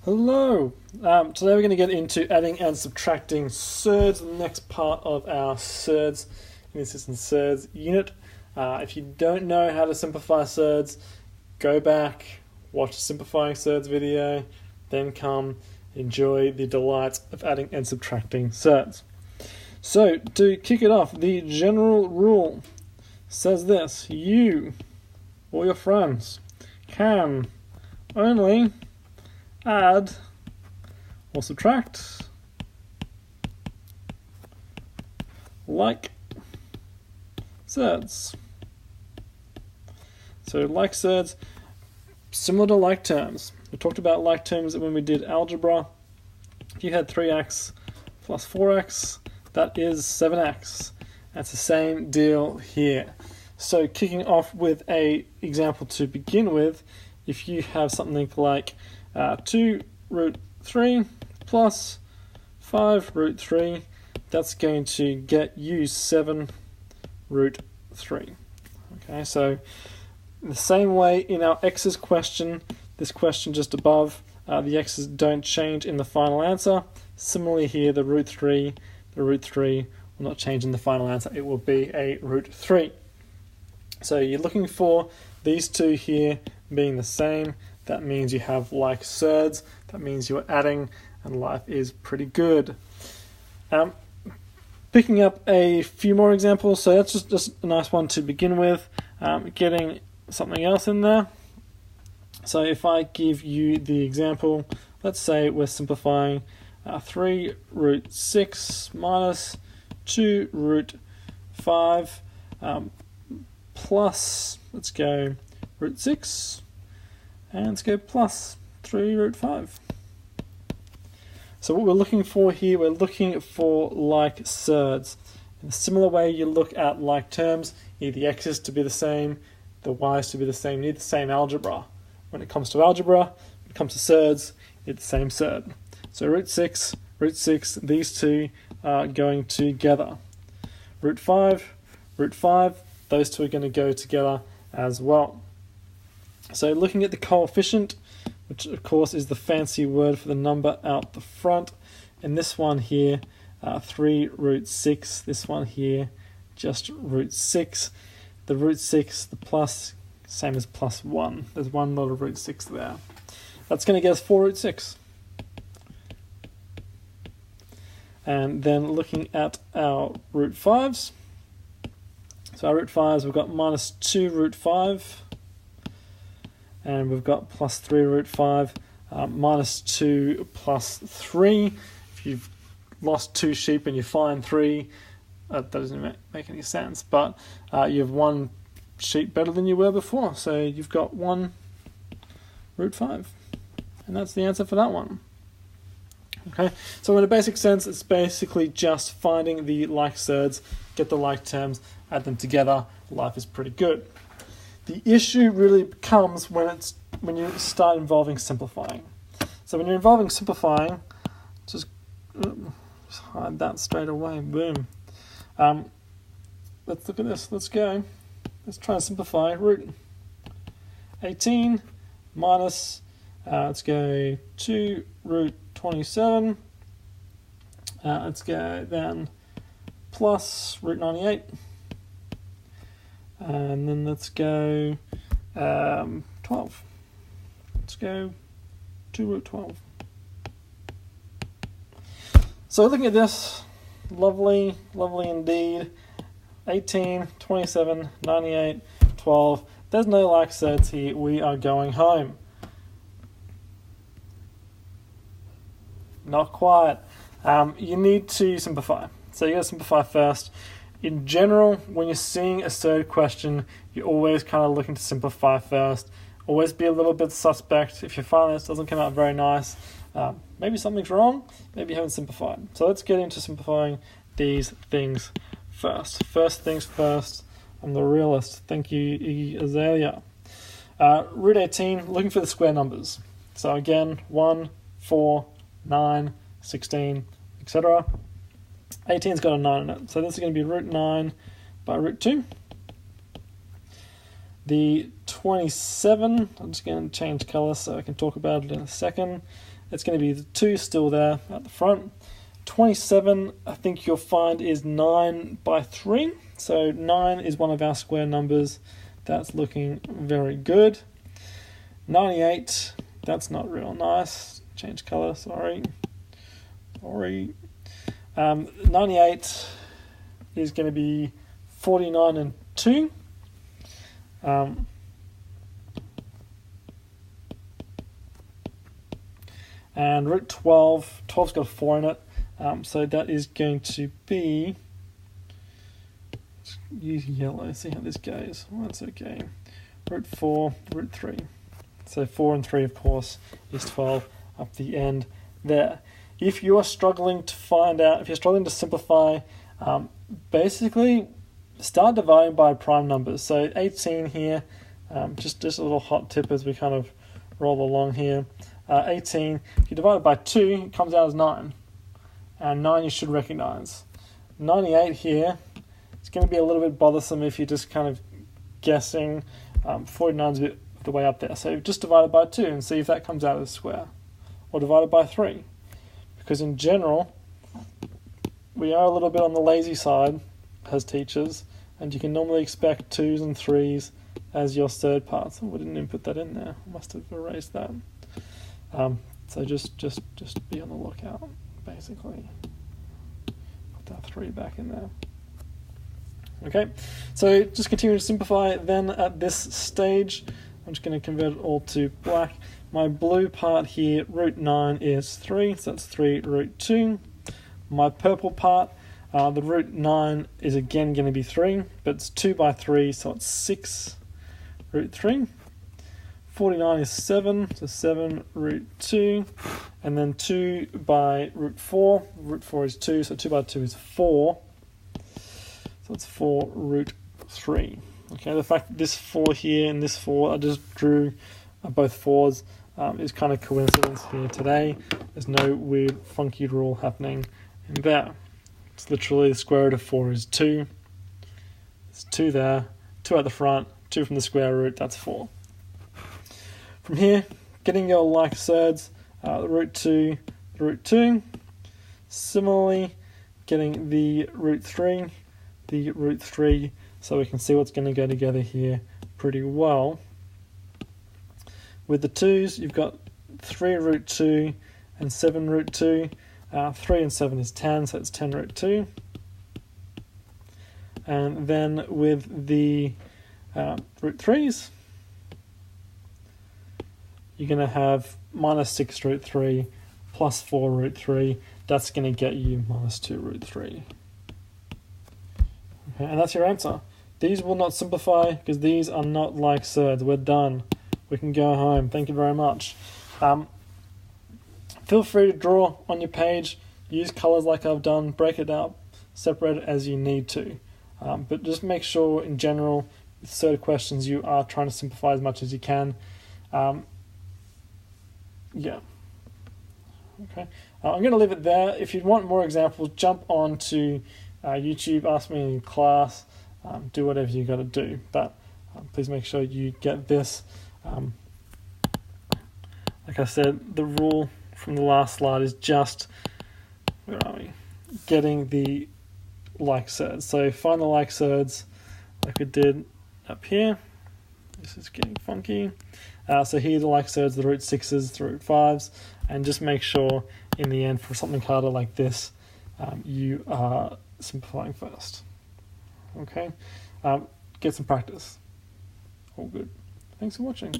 Hello! Today we're going to get into adding and subtracting surds, the next part of our surds, in this instance surds unit. If you don't know how to simplify surds, go back, watch the simplifying surds video, then come enjoy the delights of adding and subtracting surds. So, to kick it off, the general rule says this: you or your friends can only add or subtract like surds. So like surds, similar to like terms. We talked about like terms when we did algebra. If you had 3x plus 4x, that is 7x. That's the same deal here. So kicking off with a example to begin with, if you have something like 2 root 3 plus 5 root 3, that's going to get you 7 root 3. Okay, so the same way in our x's question, this question just above, the x's don't change in the final answer. Similarly here, the root 3 will not change in the final answer. It will be a root 3. So you're looking for these two here being the same. That means you have like surds. That means you're adding, and life is pretty good. Picking up a few more examples. So that's just a nice one to begin with. Getting something else in there. So if I give you the example, let's say we're simplifying 3 root 6 minus 2 root 5 plus, let's go root 6. And let's go plus 3 root 5. So what we're looking for here, we're looking for like surds. In a similar way you look at like terms, you need the x's to be the same, the y's to be the same, you need the same algebra. When it comes to algebra, when it comes to surds, it's the same surd. So root 6, these two are going together. Root 5, those two are going to go together as well. So looking at the coefficient, which of course is the fancy word for the number out the front, and this one here, 3 root 6, this one here, just root 6. The root 6, the plus, same as plus 1. There's one lot of root 6 there. That's going to get us 4 root 6. And then looking at our root 5s, so our root 5s, we've got minus 2 root 5, and we've got plus 3 root 5, minus 2 plus 3. If you've lost 2 sheep and you find 3, that doesn't make any sense, but you have 1 sheep better than you were before, so you've got 1 root 5, and that's the answer for that one. Okay, so in a basic sense, it's basically just finding the like surds, get the like terms, add them together. Life is pretty good. The issue really comes when you start involving simplifying. So when you're involving simplifying, just hide that straight away. Boom. Let's look at this. Let's go. Let's try and simplify root 18 minus, let's go 2 root 27. Let's go then plus root 98. And then let's go 12. Let's go 2 root 12. So looking at this, lovely indeed. 18, 27, 98, 12. There's no like surds here. We are going home. Not quite. You need to simplify. So you got to simplify first. In general, when you're seeing a surd question, you're always kind of looking to simplify first. Always be a little bit suspect. If you find this doesn't come out very nice, maybe something's wrong, maybe you haven't simplified. So let's get into simplifying these things first. First things first, I'm the realist. Thank you, Iggy Azalea. Root 18, looking for the square numbers. So again, 1, 4, 9, 16, etc. 18's got a 9 in it, so this is going to be root 9 by root 2. The 27, I'm just going to change colour so I can talk about it in a second. it's going to be the 2 still there at the front. 27, I think you'll find, is 9 by 3. So 9 is one of our square numbers. That's looking very good. 98, that's not real nice. Change color, sorry. 98 is going to be 49 and 2. And root 12, 12's got a 4 in it. So that is going to be, let's use yellow, see how this goes. Well, that's okay. Root 4, root 3. So 4 and 3, of course, is 12 up the end there. If you are struggling to find out, if you're struggling to simplify, basically start dividing by prime numbers. So 18 here, just a little hot tip as we kind of roll along here. 18, if you divide it by 2, it comes out as 9. And 9 you should recognize. 98 here, it's going to be a little bit bothersome if you're just kind of guessing. 49 is a bit of the way up there. So just divide it by 2 and see if that comes out as a square. Or divide it by 3. Because in general, we are a little bit on the lazy side as teachers, and you can normally expect 2s and 3s as your third parts. Oh, we didn't even put that in there. I must have erased that. So just be on the lookout, basically. Put that 3 back in there. Okay, so just continue to simplify. Then at this stage, I'm just going to convert it all to black. My blue part here, root 9 is 3, so that's 3 root 2. My purple part, the root 9 is again going to be 3, but it's 2 by 3, so it's 6 root 3. 49 is 7, so 7 root 2, and then 2 by root 4. Root 4 is 2, so 2 by 2 is 4. So it's 4 root 3. Okay, the fact that this 4 here and this 4, I just drew both 4s, is kind of coincidence here today. There's no weird funky rule happening in there. It's literally the square root of 4 is 2. There's 2 there, 2 at the front, 2 from the square root, that's 4. From here, getting your like surds, the root 2, the root 2. Similarly, getting the root 3, so we can see what's going to go together here pretty well. With the 2s, you've got 3 root 2 and 7 root 2. 3 and 7 is 10, so it's 10 root 2. And then with the root 3s, you're going to have minus 6 root 3 plus 4 root 3. That's going to get you minus 2 root 3. Okay, and that's your answer. These will not simplify because these are not like surds. We're done. We can go home. Thank you very much. Feel free to draw on your page. Use colors like I've done. Break it up. Separate it as you need to. But just make sure in general, with surd questions, you are trying to simplify as much as you can. Yeah. Okay. I'm going to leave it there. If you want more examples, jump on to YouTube, ask me in class, do whatever you got to do. But please make sure you get this. Like I said, the rule from the last slide is just, where are we? Getting the like surds. So find the like surds like we did up here. This is getting funky. So here are the like surds, the root 6s, the root 5s, and just make sure in the end for something harder like this, you are simplifying first. Okay? Get some practice. All good. Thanks for watching.